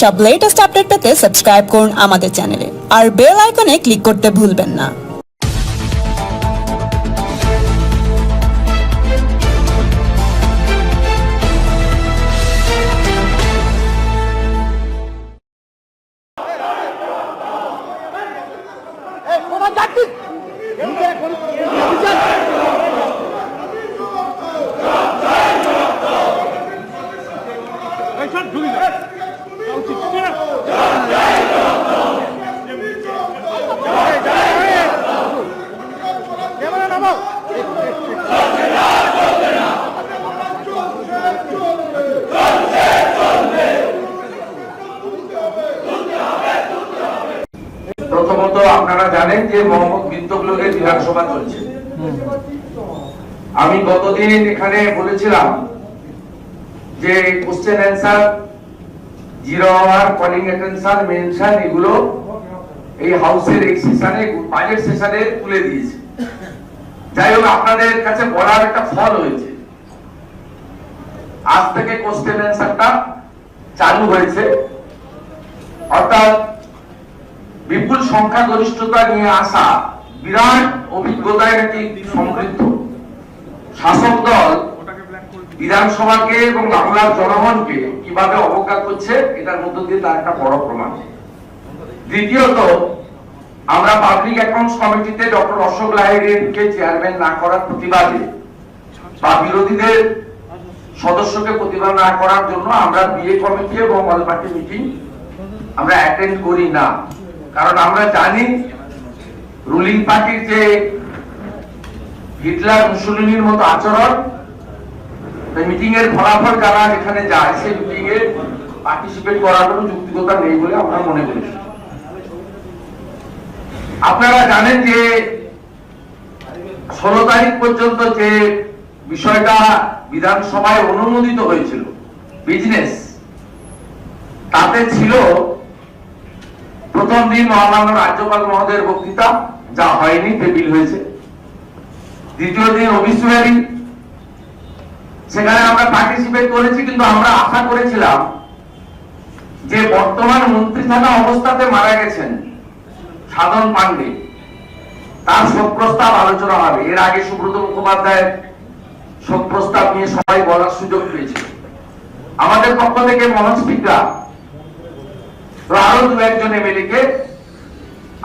সব latest update পেতে subscribe করুন আমাদের চ্যানেলে আর বেল আইকনে ক্লিক করতে ভুলবেন না। প্রথমত আপনারা জানেন যে মোহাম্মদ বিন্তগুলোকে বিধানসভা চলছে। আমি গতদিন এখানে বলেছিলাম যে question answer, zero hour, calling attention, mention এগুলো এই হাউসের এই সেশনে, বাজেট সেশনে তুলে দিয়েছে। যাই হোক, আপনাদের কাছে বলার একটা ফল হয়েছে। আজ থেকে কোশ্চেন অ্যান্সারটা চালু হয়েছে, অর্থাৎ বিপুল সংখ্যাগরিষ্ঠতা নিয়ে আসা, বিরাট অভিজ্ঞতায় নাকি সমৃদ্ধ শাসক দল বিধানসভাকে এবং বাংলার জনগণকে কিভাবে অবজ্ঞা করছে, এটার মধ্য দিয়ে তার একটা বড় প্রমাণ। দ্বিতীয়ত, আমরা পাবলিক অ্যাকাউন্টস কমিটিতে ডক্টর অশোক লাহিড়ীকে চেয়ারম্যান না করার প্রতিবাদে বা বিরোধীদের সদস্যকে প্রতিবাদ না করার জন্য আমরা বিএ কমিটি এবং অল পার্টি মিটিং আমরা অ্যাটেন্ড করি না। কারণ আমরা জানি রুলিং পার্টির যে হিটলার মুসলিনের মতো আচরণ, মিটিং এর ফলাফল যারা এখানে যায় সেই মিটিং এ পার্টিসিপেট করার কোনো যুক্তিকতা নেই বলে আমরা মনে করি। আপনারা জানেন যে 16 তারিখ পর্যন্ত যে বিষয়টা বিধানসভায় অনুমোদিত হয়েছিল, বিজনেস, তাতে ছিল প্রথম দিন মহামান্য রাজ্যপাল মহোদয়ের বক্তৃতা, যা হয়নি, টেবিল হয়েছে। দ্বিতীয় দিন অবিসুয়ারি, সেখানে আমরা পার্টিসিপেট করেছি, কিন্তু আমরা আশা করেছিলাম যে বর্তমান মন্ত্রী থাকা অবস্থাতে মারা গেছেন সাধন পান্ডে, তার শোক প্রস্তাব আলোচনা হবে। এর আগে সুব্রত মুখোপাধ্যায়ের শোক প্রস্তাব নিয়ে সবাই বলার সুযোগ পেয়েছিল। আমাদের পক্ষ থেকে মহাস্পিকার আরো দু একজন এমএলএ কে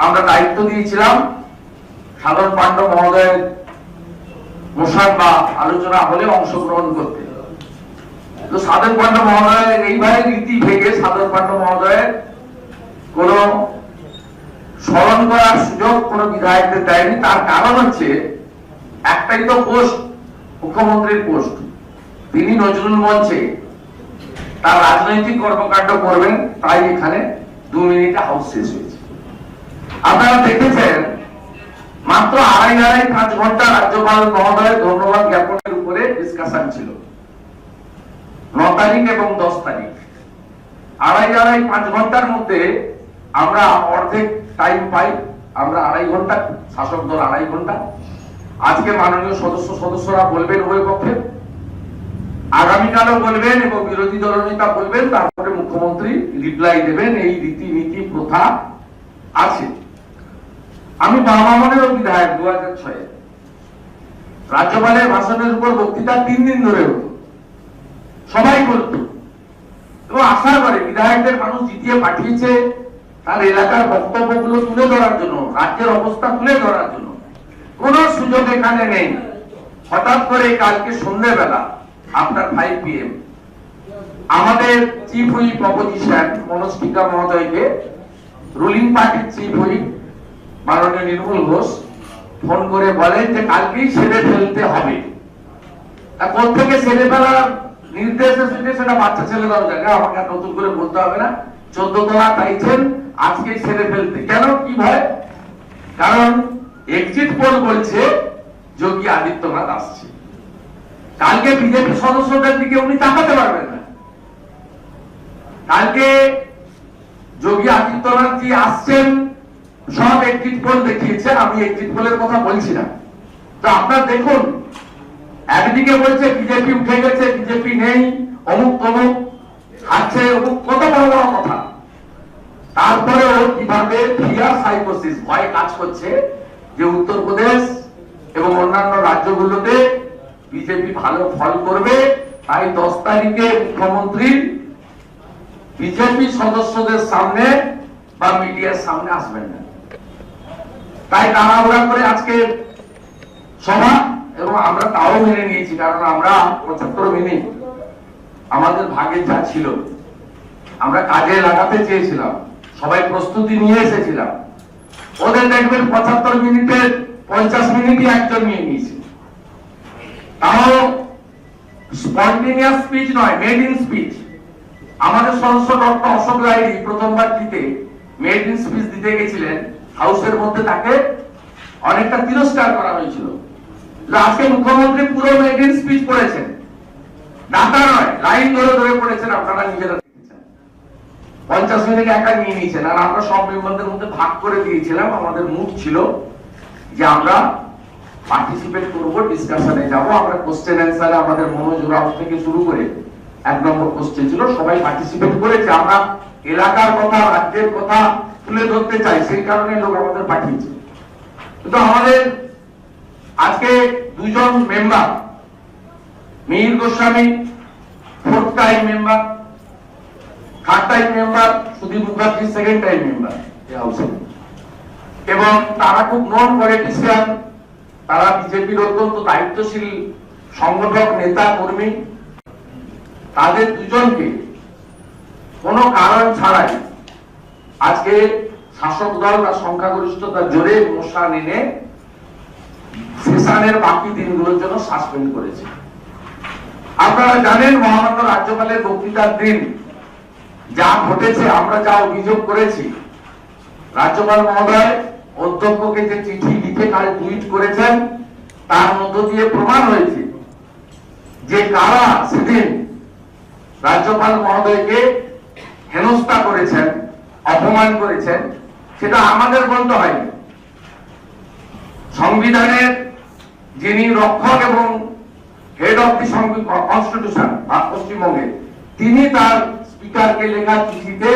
আমরা দায়িত্ব দিয়েছিলাম সাধন পান্ডে মহোদয়ের মোশন বা আলোচনা হলে অংশগ্রহণ করতে। তো সাধন পান্ডে মহোদয়ের এইভাবে রীতি ভেঙে সাধন পান্ডে মহোদয়ের কোন স্মরণ করার সুযোগ কোন বিধায়কদের দেয়নি। তার কারণ হচ্ছে একটাই তো পোস্ট, মুখ্যমন্ত্রীর পোস্ট। তিনি নজরুল মঞ্চে তার রাজনৈতিক কর্মকাণ্ড করবেন, তাই এখানে 2 মিনিটে হাউস শেষ হয়েছে। আপনারা দেখেছেন মাত্র 5 ঘন্টা রাজ্যপাল মহোদয়ের ধন্যবাদ জ্ঞাপনের উপরে ডিসকাশন ছিল। 9 তারিখ এবং 10 তারিখ 5 ঘন্টার মধ্যে আমরা অর্ধেক টাইম পাই। আমরা 2.5 ঘন্টা, শাসক দল 2.5 ঘন্টা। আজকে মাননীয় সদস্যরা বলবেন উভয় পক্ষে, আগামীকালও বলবেন এবং বিরোধী দলনেতা বলবেন, তারপরে মুখ্যমন্ত্রী রিপ্লাই দেবেন। এই রীতিনীতি প্রথা আছে। আমি বামামনেরও বিধায়ক 2006 রাজ্যপালের ভাষণের উপর বক্তৃতা 3 দিন ধরে হতো, সবাই বলত এবং আশা করে বিধায়কদের মানুষ জিতিয়ে পাঠিয়েছে তার এলাকার বক্তব্যগুলো তুলে ধরার জন্য, রাজ্যের অবস্থা তুলে ধরার জন্য। কোন সুযোগ এখানে নেই। হঠাৎ করে কালকে সন্ধ্যেবেলা আপনার 5 PM আমাদের চিফ হুইপ অপোজিশন মনোজ টিকা মহোদয়কে রুলিং পার্টির চিফ হুইপ মাননীয় নির্মল ঘোষ ফোন করে বলেন যে কালকেই সেরে ফেলতে হবে। কোন থেকে সেরে ফেলার নির্দেশ এসেছে সেটা বাচ্চা ছেলেরাও জানে, আমাকে নতুন করে বলতে হবে না। 14 তলা চাইছেন আজকেই সেরে ফেলতে। কেন, কি ভয়? কারণ এক্সিট পোল বলছে যোগী আদিত্যনাথ আসছে। কালকে বিজেপি সদস্যদের দিকে উনি তাকাতে পারবেন না। কালকে যোগী আদিত্যনাথ জি আসছেন, সব এক্সিট পোল দেখিয়েছে। আমি এক্সিট পোলের কথা বলছি না। তো আপনারা দেখুন, একদিকে বলছে বিজেপি উঠে গেছে, বিজেপি নেই, অমুক তমুক, হারছে, অমুক, কত বড় বড় কথা। মধ্যে ফিয়ার সাইকোসিস, ভয় কাজ করছে যে উত্তরপ্রদেশ এবং অন্যান্য রাজ্যগুলোতে বিজেপি ভালো ফল করবে, তাই 10 তারিখে মুখ্যমন্ত্রী বিজেপি সদস্যদের সামনে বা মিডিয়ার সামনে আসবেন না। তাই তাড়াহুড়া করে আজকে সভা, এবং আমরা তাও মেনে নিয়েছি, কারণ আমরা 75 মিনিট আমাদের ভাগে যা ছিল আমরা কাজে লাগাতে চেয়েছিলাম, সবাই প্রস্তুতি নিয়ে এসেছিলাম। ওদের দেখবেন 75 মিনিটের 50 মিনিটই একজন নিয়ে নিয়েছে, তাও স্পন্টেনিয়াস স্পিচ নয়, মেড ইন স্পিচ। আমাদের সদস্য ডক্টর অশোক লাহিড়ী প্রথমবার দিতে মেড ইন স্পিচ দিতে গেছিলেন হাউসের মধ্যে, তাকে অনেকটা তিরস্কার করা হয়েছিল। আজকে মুখ্যমন্ত্রী পুরো মেড ইন স্পিচ পড়েছেন, ডাটা নয়, লাইন ধরে ধরে পড়েছেন, আপনারা নিজেরা দেখেছেন। 50 মিনিট একা নিয়ে নিয়েছেন, আর আমরা সব মেম্বারদের মধ্যে ভাগ করে দিয়েছিলাম। আমাদের মুড ছিল যে আমরা পার্টিসিপেট করব, ডিসকাশনে যাব, আমরা কোশ্চেন অ্যান্সারে আমাদের মনোজোড়াও থেকে শুরু করে 1 নম্বর কোশ্চেন ছিল, সবাই পার্টিসিপেট করেছে। আমরা এলাকার কথা, রাজ্যের কথা তুলে ধরতে চাই, সেই কারণে লোক আমাদের পাঠিয়েছে। কিন্তু আমাদের আজকে 2 জন member, Mihir Goswami 4th time member, 3rd time member Sudip Mukherjee 2nd time member এই হাউসে, এবং তারা খুব নন পলিটিশিয়ান, তারা বিজেপির অত্যন্ত দায়িত্বশীল সংগঠক, নেতা, কর্মী। তাদের 2 জনকে কোনো কারণ ছাড়াই আজকে শাসক দল বা সংখ্যাগরিষ্ঠতার জোরে মোশন এনে সেশনের বাকি দিনগুলোর জন্য সাসপেন্ড করেছে। আপনারা জানেন মহামান্য রাজ্যপালের বক্তৃতার দিন যা ঘটেছে, আমরা যা অভিযোগ করেছি, রাজ্যপাল মহোদয় অধ্যক্ষকে যে চিঠি লিখে কাল টুইট করেছেন, তার মধ্য দিয়ে প্রমাণ হয়েছে যে কারা সেদিন রাজ্যপাল মহোদয়কে হেনস্থা করেছেন, অপমান করেছেন, সেটা আমাদের বলতে হয়নি। সংবিধানের যিনি রক্ষক এবং হেড অফ দি কনস্টিটিউশন পশ্চিমবঙ্গে, তিনি তার স্পিকারকে লেখা চিঠিতে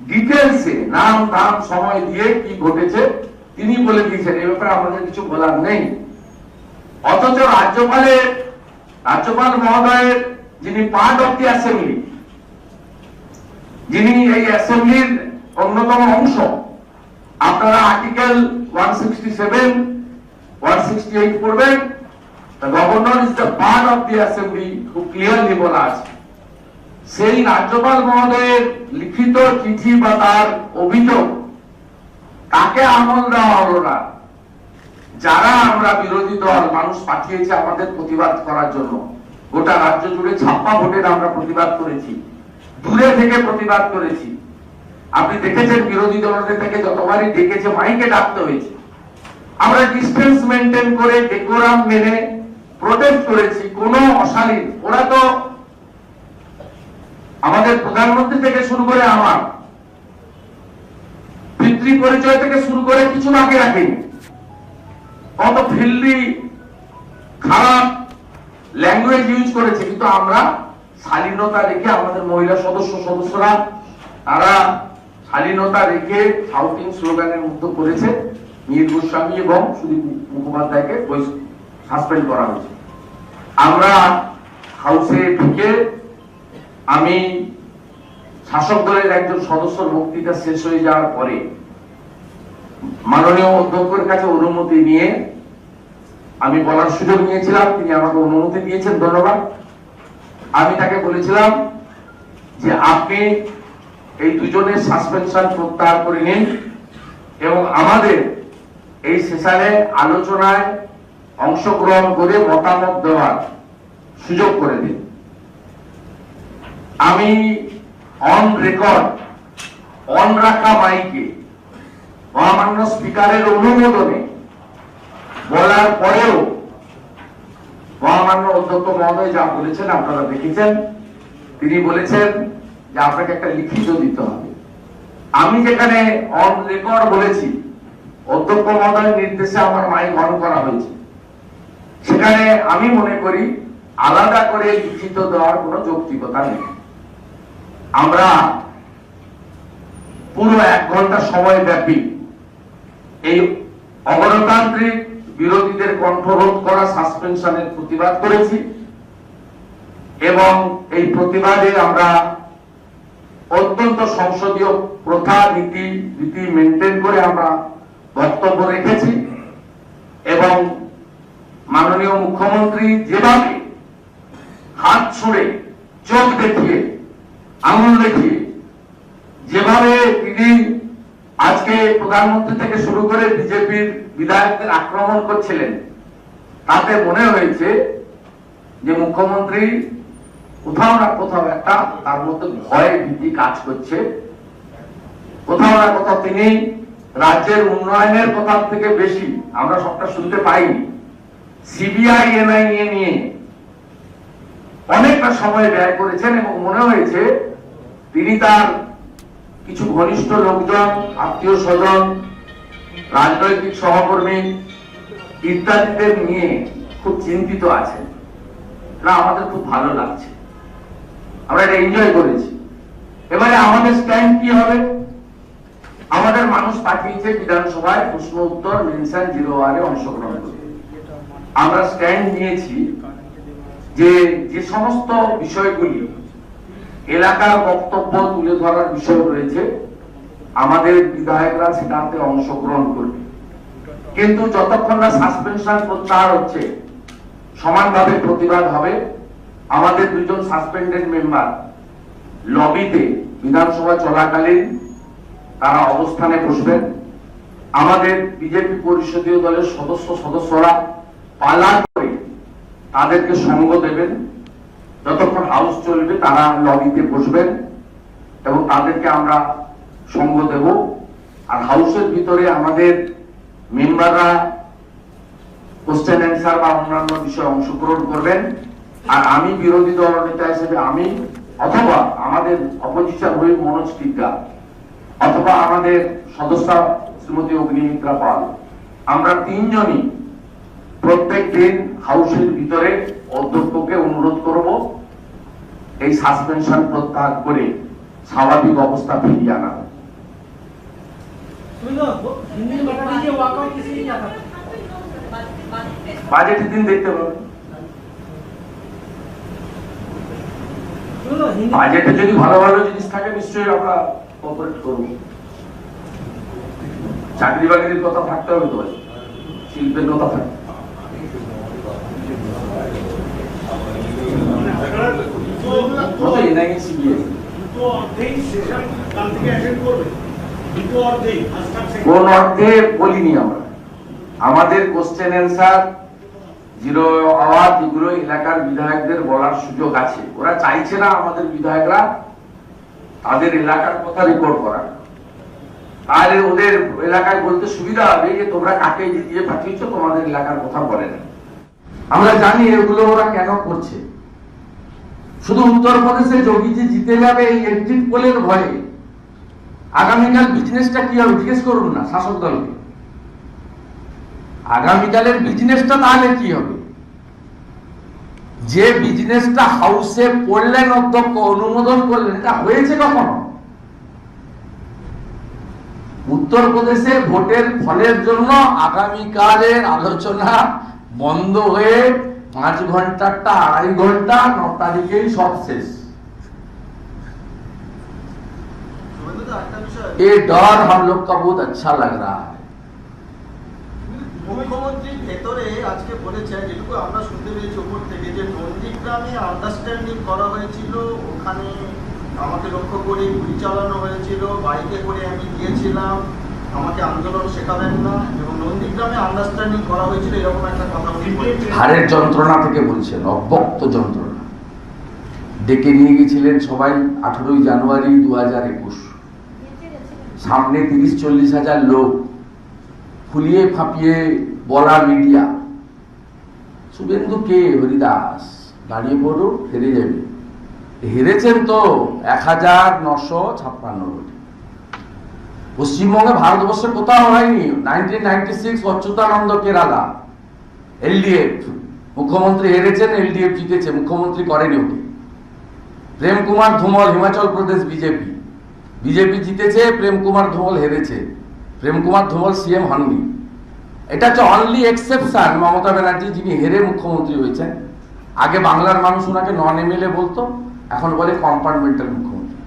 ডিটেলসে নাম দাম সময় দিয়ে কি ঘটেছে তিনি বলে দিয়েছেন। এই ব্যাপারে আমাদের কিছু বলার নেই। অথচ রাজ্যপাল মহোদয়ের যিনি পার্ট অফ দি অ্যাসেম্বলি, যিনি এই অ্যাসেম্বলির অন্যতম অংশ, আপনারা আর্টিকেল 167, 168 পড়বেন, the governor is the part of the assembly, খুব ক্লিয়ারলি বলা আছে। সেই রাজ্যপাল মহোদয়ের লিখিত চিঠি বা তার অভিযোগ তাকে আমল দেওয়া হলো না। যারা আমরা বিরোধী দল, মানুষ পাঠিয়েছে আমাদের প্রতিবাদ করার জন্য, গোটা রাজ্য জুড়ে ছাপ্পা ভোটের আমরা প্রতিবাদ করেছি, দূরে থেকে প্রতিবাদ করেছি। আপনি দেখেছেন বিরোধী দলদের থেকে যতবারই ডেকেছে মাইকে ডাকতে হয়েছে, আমরা ডিস্টেন্স মেনটেন করে ডেকোরাম মেনে প্রোটেস্ট করেছি, কোনো অশালীন। ওরা তো আমাদের প্রধানমন্ত্রী থেকে শুরু করে আমার পিতৃ পরিচয় থেকে শুরু করে কিছু বাকি রাখেনি। কত ফিল্ডি খারাপ ল্যাঙ্গুয়েজ ইউজ করেছে, কিন্তু আমরা শালীনতা রেখে, আমাদের মহিলা সদস্যরা তারা শালীনতা রেখে শাউটিং স্লোগানের মুক্ত করেছে। মিহির গোস্বামী এবং সুদীপ মুখোপাধ্যায়কে সাসপেন্ড করা হয়েছে। আমরা হাউসে ঢুকে আমি শাসক দলের একজন সদস্যর বক্তৃতা শেষ হয়ে যাওয়ার পরে মাননীয় অধ্যক্ষের কাছে অনুমতি নিয়ে আমি বলার সুযোগ নিয়েছিলাম, তিনি আমাকে অনুমতি দিয়েছেন, ধন্যবাদ। আমি তাকে বলেছিলাম যে আপনি এই 2 জনের সাসপেনশন প্রত্যাহার করে নিন এবং আমাদের এই সেশনে আলোচনায় অংশগ্রহণ করে মতামত দেওয়ার সুযোগ করে দিন। আমি অন রেকর্ড, অন রাখা মাইকে মহামান্য স্পিকারের অনুমোদনে বলার পরেও মহামান্য অধ্যক্ষ মহোদয় যা বলেছেন আপনারা দেখেছেন। তিনি বলেছেন যে আপনাকে একটা লিখিত দিতে হবে। আমি যেখানে অন রেকর্ড বলেছি, অধ্যক্ষ মহোদয়ের নির্দেশে আমার মাইক অন করা হয়েছে, সেখানে আমি মনে করি আলাদা করে লিখিত দেওয়ার কোনো যৌক্তিকতা নেই। আমরা পুরো 1 ঘন্টা সময় ব্যাপী এই অগণতান্ত্রিক বিরোধীদের কণ্ঠরোধ করা সাসপেনশনের প্রতিবাদ করেছি এবং এই প্রতিবাদে আমরা অত্যন্ত সংসদীয় প্রথা রীতি মেনটেন করে আমরা বক্তব্য রেখেছি এবং মাননীয় মুখ্যমন্ত্রী যেভাবে হাত ছুঁড়ে চোখ দেখিয়ে আঙুল দেখিয়ে যেভাবে তিনি আজকে প্রধানমন্ত্রী থেকে শুরু করে বিজেপির বিধায়কদের আক্রমণ করছিলেন, তাতে মনে হয়েছে যে মুখ্যমন্ত্রী কোথাও না কোথাও একটা তার মধ্যে ভয় ভীতি কাজ করছে। কোথাও না কোথাও তিনি রাজ্যের উন্নয়নের কথা থেকে বেশি আমরা সবটা শুনতে পাইনি, সিবিআই এনআইএ নিয়ে অনেকটা সময় ব্যয় করেছেন এবং মনে হয়েছে তিনি তার কিছু ঘনিষ্ঠ লোকজন, আত্মীয় স্বজন, রাজনৈতিক সহকর্মী ইত্যাদিদের নিয়ে খুব চিন্তিত আছেন। না, আমাদের খুব ভালো লাগছে, আমরা এটা এনজয় করেছি। এবারে আমাদের স্ট্যান্ড কি হবে? আমাদের মানুষ পাঠিয়েছে বিধানসভায় প্রশ্ন উত্তর মেনশন 0 আওয়ারে অংশগ্রহণ করতে। আমরা স্ট্যান্ড নিয়েছি যে যে সমস্ত বিষয়গুলি এলাকার বক্তব্য তুলে ধরার বিষয় রয়েছে আমাদের বিধায়করা সেটাতে অংশগ্রহণ করবে, কিন্তু যতক্ষণ না সাসপেনশন প্রত্যাহার হচ্ছে সমানভাবে প্রতিবাদ হবে। আমাদের 2 জন সাসপেন্ডেড মেম্বার লবিতে বিধানসভা চলাকালীন তারা অবস্থানে বসবেন। আমাদের বিজেপি পরিষদীয় দলের সদস্যরা পালা করে তাদেরকে সঙ্গ দেবেন। যতক্ষণ হাউস চলবে তারা লবিতে বসবেন এবং তাদেরকে আমরা সঙ্গ দেব। আর হাউসের ভিতরে আমাদের মেম্বাররা কোশ্চেন অ্যান্সার বা অন্যান্য বিষয়ে অংশগ্রহণ করবেন। আর আমি বিরোধী দল নেতা হিসেবে আমি অথবা আমাদের অপোজিশন হয়ে মনোজ টিকা অথবা আমাদের সদস্য শ্রীমতী অগ্নিমিত্রা পাল, আমরা 3 জনই প্রত্যেক দিন হাউসের ভিতরে অধ্যক্ষকে অনুরোধ করব এই সাসপেনশন প্রত্যাহার করে স্বাভাবিক অবস্থা ফিরিয়ে আনা। বাজেটের দিন দেখতে হবে, বাজেটে যদি ভালো ভালো জিনিস থাকে নিশ্চয়ই আমরা কোঅপারেট করব। চাকরি বাকরির কথা থাকতে হবে, তো শিল্পের কথা থাকবে। কোন অর্থে বলিনি আমরা, আমাদের কোশ্চেন অ্যান্সার 0 আওয়ার যেগুলো এলাকার বিধায়কদের বলার সুযোগ আছে, ওরা চাইছে না আমাদের বিধায়করা তাদের এলাকার কথা রেকর্ড করা, তাহলে ওদের এলাকায় বলতে সুবিধা হবে যে তোমরা কাকে জিতিয়ে পাঠিয়েছো, তোমাদের এলাকার কথা বলে না। আমরা জানি এগুলো ওরা কেন করছে। শুধু উত্তরপ্রদেশে যোগীজি জিতে যাবে এই এক্সিট পোলের ভয়ে আগামীকাল বিজনেসটা কি হবে জিজ্ঞেস করুন না শাসক দলকে। আগামীকালের বিজনেসটা তাহলে কি হবে? যে বিজনেসটা হাউসে পড়লেন, অধ্যক্ষ অনুমোদন করলেন, এটা হয়েছে কখনো? উত্তরপ্রদেশে ভোটের ফলের জন্য আগামীকালের আলোচনা বন্ধ হয়ে 5 ঘন্টাটা 2.5 ঘন্টা 9 তারিখেই সব শেষ। ये डर हम लोग का बहुत अच्छा लग रहा है। মুখ্যমন্ত্রী ভেতরে আজকে বলেছেন, যেটুকু আমরা শুনতে পেয়েছি উপর থেকে, যে নন্দীগ্রামে আন্ডারস্ট্যান্ডিং করা হয়েছিল, ওখানে আমাকে লক্ষ্য করে গুলি চালানো হয়েছিল, বাইকে করে আমি গিয়েছিলাম, আমাকে আন্দোলন শেখাবেন না, এবং নন্দীগ্রামে আন্ডারস্ট্যান্ডিং করা হয়েছিল, এরকম একটা কথা বলেছেন। হাড়ের যন্ত্রণা থেকে বলছেন, অব্যক্ত যন্ত্রণা। ডেকে নিয়ে গেছিলেন সবাই 18 জানুয়ারি 2021, সামনে 30-40 হাজার লোক, ফুলিয়ে ফাঁপিয়ে বলা মিডিয়া, শুভেন্দু কে হরিদাস দাঁড়িয়ে পড়ো হেরে যাবে। হেরেছেন তো 1956 ভোটে। পশ্চিমবঙ্গে ভারতবর্ষে কোথাও হয়নি। 1996 অচ্যুতানন্দ কেরালা এলডিএফ মুখ্যমন্ত্রী হেরেছেন, এলডিএফ জিতেছে, মুখ্যমন্ত্রী করেনি ওকে। প্রেম কুমার ধুমল হিমাচল প্রদেশ বিজেপি, বিজেপি জিতেছে, প্রেম কুমার ধুমল হেরেছে, প্রেম কুমার ধুমল সিএম হননি। এটা হচ্ছে অনলি এক্সেপশন মমতা ব্যানার্জি, যিনি হেরে মুখ্যমন্ত্রী হয়েছেন। আগে বাংলার মানুষ ওনাকে নন এমএলএ বলতো, এখন বলে কম্পার্টমেন্টাল মুখ্যমন্ত্রী।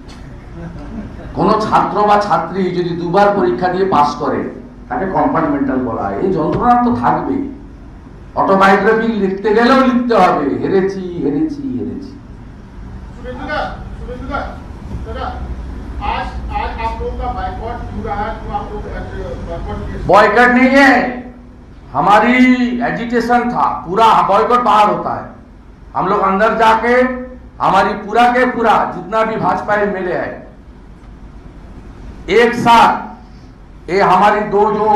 কোন ছাত্র বা ছাত্রী যদি দুবার পরীক্ষা দিয়ে পাস করে তাকে কম্পার্টমেন্টাল বলা হয়। এই যন্ত্রণা তো থাকবেই। অটোবায়োগ্রাফি লিখতে গেলেও লিখতে হবে হেরেছি হেরেছি হেরেছি। आज आप लोगों का बाइकआउट क्यों रहा है? क्यों आप लोग बाइकआउट किए? बॉयकॉट नहीं है, हमारी एजिटेशन था। पूरा बॉयकॉट बाहर होता है। हम लोग अंदर जाके हमारी पूरा के पूरा जितना भी भाजपा एमएलए है एक साथ, ये हमारी दो जो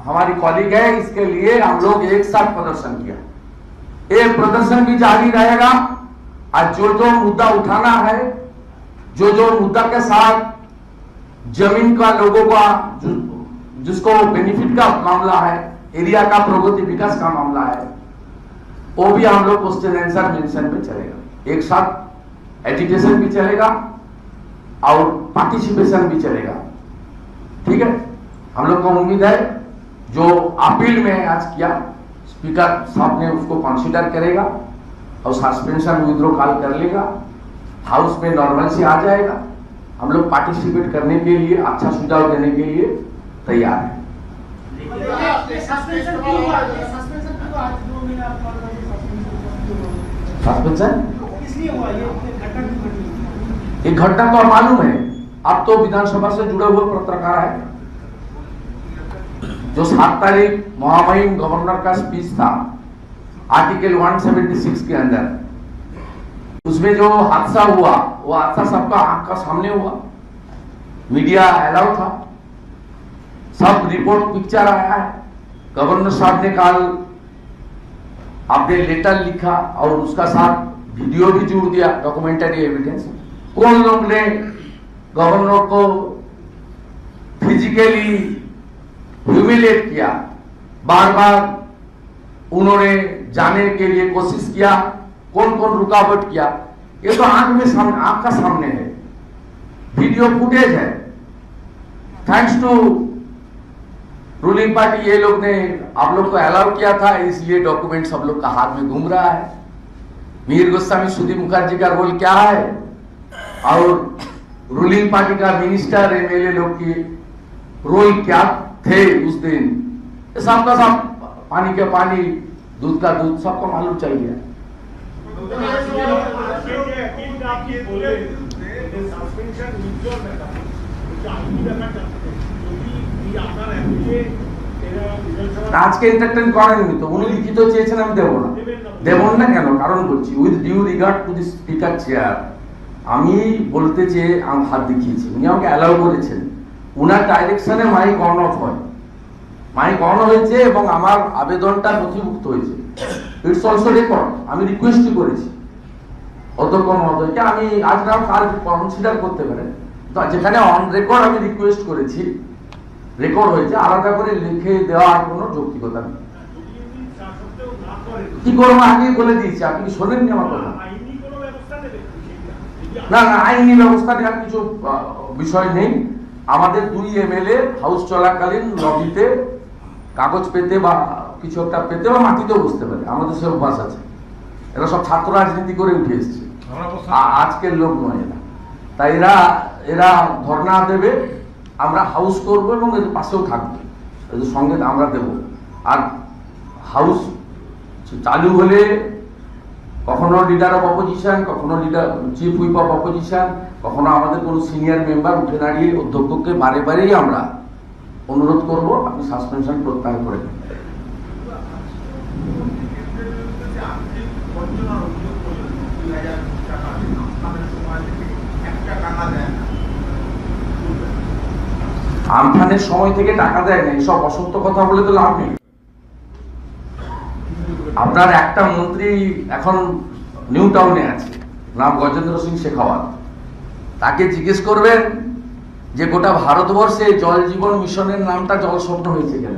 हमारी कॉलीग है, इसके लिए हम लोग एक साथ प्रदर्शन किया। ये प्रदर्शन भी जारी रहेगा। आज जो मुद्दा उठाना है, जो मुद्दा के साथ जमीन का लोगों का जिसको बेनिफिट का मामला है, एरिया का प्रगति विकास का मामला है, वो भी हम लोग क्वेश्चन आंसर मेंशन में चलेगा। एक साथ एजुकेशन भी चलेगा और पार्टिसिपेशन भी चलेगा। ठीक है, हम लोग को उम्मीद है जो अपील में आज किया स्पीकर साहब ने उसको कंसीडर करेगा और सस्पेंशन विड्रॉ कॉल कर लेगा, हाउस में नॉर्मल से आ जाएगा। हम लोग पार्टिसिपेट करने के लिए, अच्छा सुझाव देने के लिए तैयार है। सस्पेंशन एक घटना तो मालूम है। अब तो विधानसभा से जुड़े हुए पत्रकार है, जो 7 तारीख महामहिम गवर्नर का स्पीच था आर्टिकल 176 के अंदर, उसमें जो हादसा हुआ वो हादसा सबका आंख का सामने हुआ। मीडिया अलाउ था, सब रिपोर्ट पिक्चर आया है। गवर्नर साहब ने कल आपने लेटर लिखा और उसका साथ वीडियो भी जोड़ दिया, डॉक्यूमेंटरी एविडेंस। कौन लोग ने गवर्नर को फिजिकली ह्यूमिलेट किया, बार बार उन्होंने जाने के लिए कोशिश किया, कौन कौन रुकावट किया, ये तो आंख का सामने है, वीडियो फुटेज है। थैंक्स टू रूलिंग पार्टी, ये लोग ने आप लोग को अलाउ किया था, इसलिए डॉक्यूमेंट सब लोग का हाथ में घूम रहा है। मीर गोस्वामी सुधीर मुखर्जी का रोल क्या है और रूलिंग पार्टी का मिनिस्टर एमएलए लोग की रोल क्या थे उस दिन, ये सब का सब पानी के पानी, दूध का दूध, सबको मालूम चाहिए। আজকে এন্টারটেইন করেননি তো, উনি লিখিত চেয়েছেন, আমি দেব না কেন, কারণ বলছি with due regard to the speaker chair, আমি বলতে চেয়ে আমি হাত দেখিয়েছি, উনি আমাকে অ্যালাউ করেছেন। উনার ডাইরেকশনে মাইক অন অফ হয়, মাইক অন হয়েছে এবং আমার আবেদনটা নথিভুক্ত হয়েছে। It's also record. আমি রিকোয়েস্টই করেছি অধ্যক্ষ মহোদয়কে, আমি আজ না কাল কনসিডার করতে পারেন, তো যেখানে অন রেকর্ড আমি রিকোয়েস্ট করেছি, রেকর্ড হয়েছে, আলাদা করে লিখে দেওয়ার কোনো যৌক্তিকতা নেই। কি করবো আগেই বলে দিয়েছি, আপনি কি শোনেননি আমার কথা? না না, আইনি ব্যবস্থা নেওয়ার কিছু বিষয় নেই। আমাদের 2 এমএলএ হাউস চলাকালীন লবিতে কাগজ পেতে বা কিছু একটা পেতে বা মাটিতেও বসতে পারে, আমাদের সে অভ্যাস আছে। এরা সব ছাত্র রাজনীতি করে উঠে এসছে, আজকের লোক নয় এরা। তাই এরা ধর্ণা দেবে, আমরা হাউস করব এবং এর পাশেও থাকবো, এদের সঙ্গে আমরা দেব। আর হাউস চালু হলে কখনো লিডার অফ অপোজিশন, কখনো leader chief whip of opposition, কখনো আমাদের কোনো সিনিয়র মেম্বার উঠে দাঁড়িয়ে অধ্যক্ষকে বারে বারেই আমরা অনুরোধ করব আপনি সাসপেনশন প্রত্যাহার করে দেন। আমফানের সময় থেকে টাকা দেয় না, এইসব অসত্য কথা বলে তো লাভ নেই। আপনার একটা মন্ত্রী এখন নিউ টাউনে আছে, নাম গজেন্দ্র সিং শেখাওয়াত, তাকে জিজ্ঞেস করবেন যে গোটা ভারতবর্ষে জল জীবন মিশনের নামটা জল স্বপ্ন হয়েছে কেন?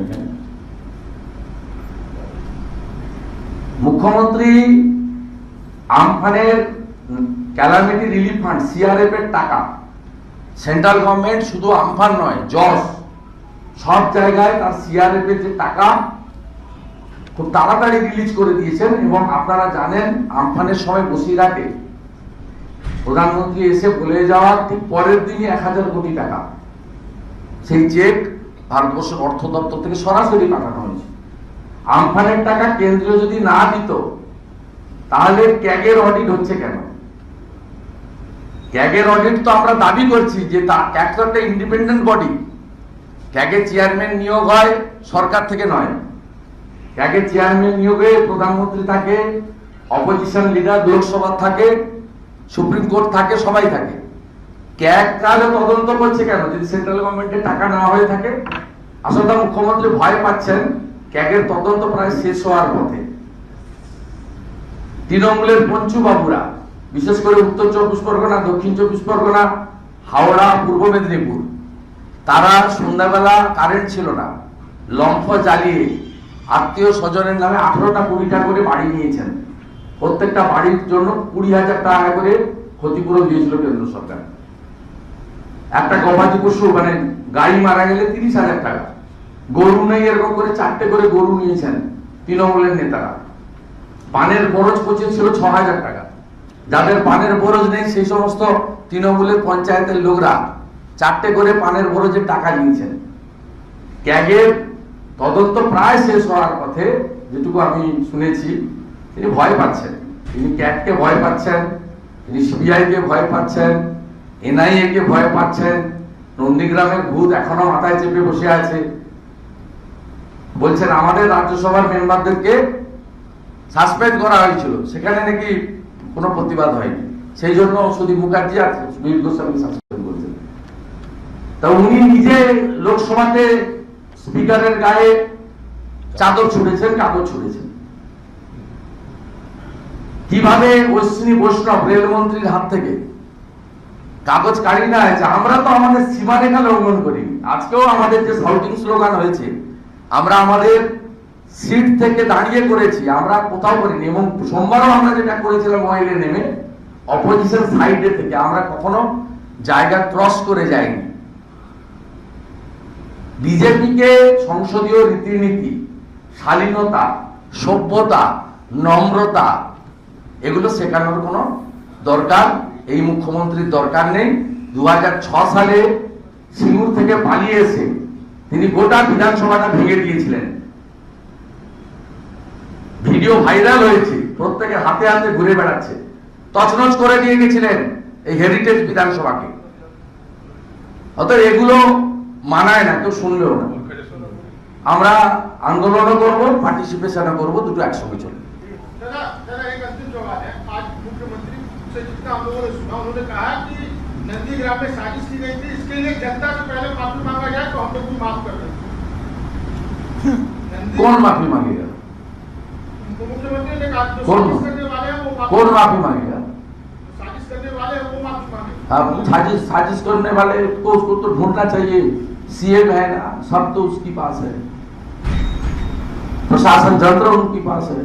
মুখ্যমন্ত্রী আমফানের ক্যালামিটি রিলিফ ফান্ড সিআরএফ এর টাকা সেন্ট্রাল গভর্নমেন্ট শুধু আমফান নয়, যশ সব জায়গায় তার সিআরএফ এর যে টাকা খুব তাড়াতাড়ি রিলিজ করে দিয়েছেন। এবং আপনারা জানেন আমফানের সময় বসিরহাটে প্রধানমন্ত্রী এসে বলে যাওয়ার ঠিক পরের দিনই 1000 কোটি টাকা সেই চেক ভারতবর্ষের অর্থ দপ্তর থেকে সরাসরি পাঠানো হয়েছে। আমফানের টাকা কেন্দ্রীয় যদি না দিত তাহলে ক্যাগের অডিট হচ্ছে কেন? ক্যাগের অডিট তো আমরা দাবি করছি যে ক্যাগ তো একটা ইন্ডিপেন্ডেন্ট বডি। ক্যাগের চেয়ারম্যান নিয়োগ হয় সরকার থেকে নয়। ক্যাগের চেয়ারম্যান নিয়োগে প্রধানমন্ত্রী থাকে, অপোজিশন লিডার লোকসভা থাকে, সুপ্রিম কোর্ট থাকে, সবাই থাকে। ক্যাগ তাহলে তদন্ত করছে কেন যদি সেন্ট্রাল গভর্নমেন্টের টাকা নেওয়া হয়ে থাকে? আসলে মুখ্যমন্ত্রী ভয় পাচ্ছেন ক্যাগের তদন্ত প্রায় শেষ হওয়ার পথে। তৃণমূলের পঞ্চু বাবুরা, বিশেষ করে উত্তর 24 পরগনা, দক্ষিণ 24 পরগনা, হাওড়া, পূর্ব মেদিনীপুর, তারা সন্ধ্যাবেলা কারেন্ট ছিল না, লম্ফ জ্বালিয়ে আত্মীয় স্বজনের নামে 18টা 20টা করে বাড়ি নিয়েছেন। প্রত্যেকটা বাড়ির জন্য 20,000 টাকা করে ক্ষতিপূরণ দিয়েছিল কেন্দ্র সরকার। একটা গবাদি পশু মানে গাড়ি মারা গেলে 30,000 টাকা, গরু নেই এরকম করে 4টে করে গরু নিয়েছেন তৃণমূলের নেতারা। পানের বরজ পচেছিল 6,000 টাকা। যাদের পানের বরজ নেই সেই সমস্ত তৃণমূলের পঞ্চায়েতের লোকরা 4টে করে পানের বরজের টাকা নিয়েছেন। ক্যাগের তদন্ত প্রায় শেষ হওয়ার পথে, যেটুকু আমি শুনেছি। তিনি ভয় পাচ্ছেন, তিনি ক্যাগকে ভয় পাচ্ছেন, তিনি সিবিআই কে ভয় পাচ্ছেন, এনআইএ কে ভয় পাচ্ছেন। নন্দীগ্রামের ভূত এখনো মাথায় চেপে বসে আছে। বলছেন আমাদের রাজ্যসভার মেম্বারদেরকে সাসপেন্ড করা হয়েছিল, সেখানে নাকি কোনো প্রতিবাদ হয়নি, সেই জন্য সুদীপ মুখার্জি আর সুবীর গোস্বামী সাসপেন্ড করেছেন। তা উনি নিজে লোকসভাতে স্পিকারের গায়ে চাদর ছুড়েছেন, কাগজ ছুড়েছেন। কিভাবে অশ্বিনী বৈষ্ণব রেলমন্ত্রীর হাত থেকে কাগজ কাড়ি না হয়েছে? আমরা তো আমাদের সীমারেখা লঙ্ঘন করিনি। আজকেও আমাদের যে শাউটিং স্লোগান হয়েছে, আমরা আমাদের সিট থেকে দাঁড়িয়ে করেছি, আমরা কোথাও করিনি। এবং সোমবারও আমরা যেটা করেছিলাম মহিলে নেমে অপোজিশন সাইডে থেকে, আমরা কখনো জায়গা ক্রস করে যাইনি। বিজেপিকে সংসদীয় রীতিনীতি, শালীনতা, সভ্যতা, নম্রতা এগুলো শেখানোর কোনো দরকার এই মুখ্যমন্ত্রীর দরকার নেই। 2006 সালে সিঙ্গুর থেকে পালিয়ে এসে তিনি গোটা বিধানসভাটা ভেঙে দিয়েছিলেন। ভিডিও ভাইরাল হয়েছে, প্রত্যেকের হাতে হাতে ঘুরে বেড়াচ্ছে। তছনছ করে দিয়ে গেছিলেন এই হেরিটেজ বিধানসভাকে। অতএব এগুলো মানায় না, কেউ শুনলেও না। আমরা আন্দোলনও করবো, পার্টিসিপেশনও করবো, দুটো একসঙ্গে চলবে। दादा एक अंतिम सवाल है। आज मुख्यमंत्री से जितना हम लोगों ने सुना, उन्होंने कहा कि नंदीग्राम में साजिश की गई थी, इसके लिए जनता से पहले माफी मांगा जाए तो हम लोग भी माफ कर दें। कौन माफी मांगेगा? मुख्यमंत्री ने कहा जो कौन साजिश करने वाले हैं वो कौन माफी मांगेगा? साजिश करने वाले हैं वो माफी मांगे। हाँ, साजिश करने वाले को उसको तो ढूंढना चाहिए। सीएम है ना, सब तो उसके पास है, प्रशासन तंत्र उनके पास है।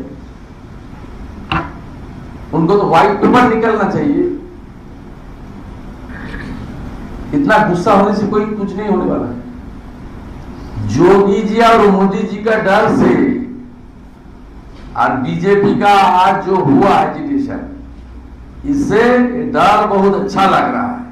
उनको तो व्हाइट पेपर निकलना चाहिए। इतना गुस्सा होने से कोई कुछ नहीं होने वाला। योगी जी और मोदी जी का डर से और बीजेपी का आज जो हुआ एजिटेशन, इससे डर बहुत अच्छा लग रहा है।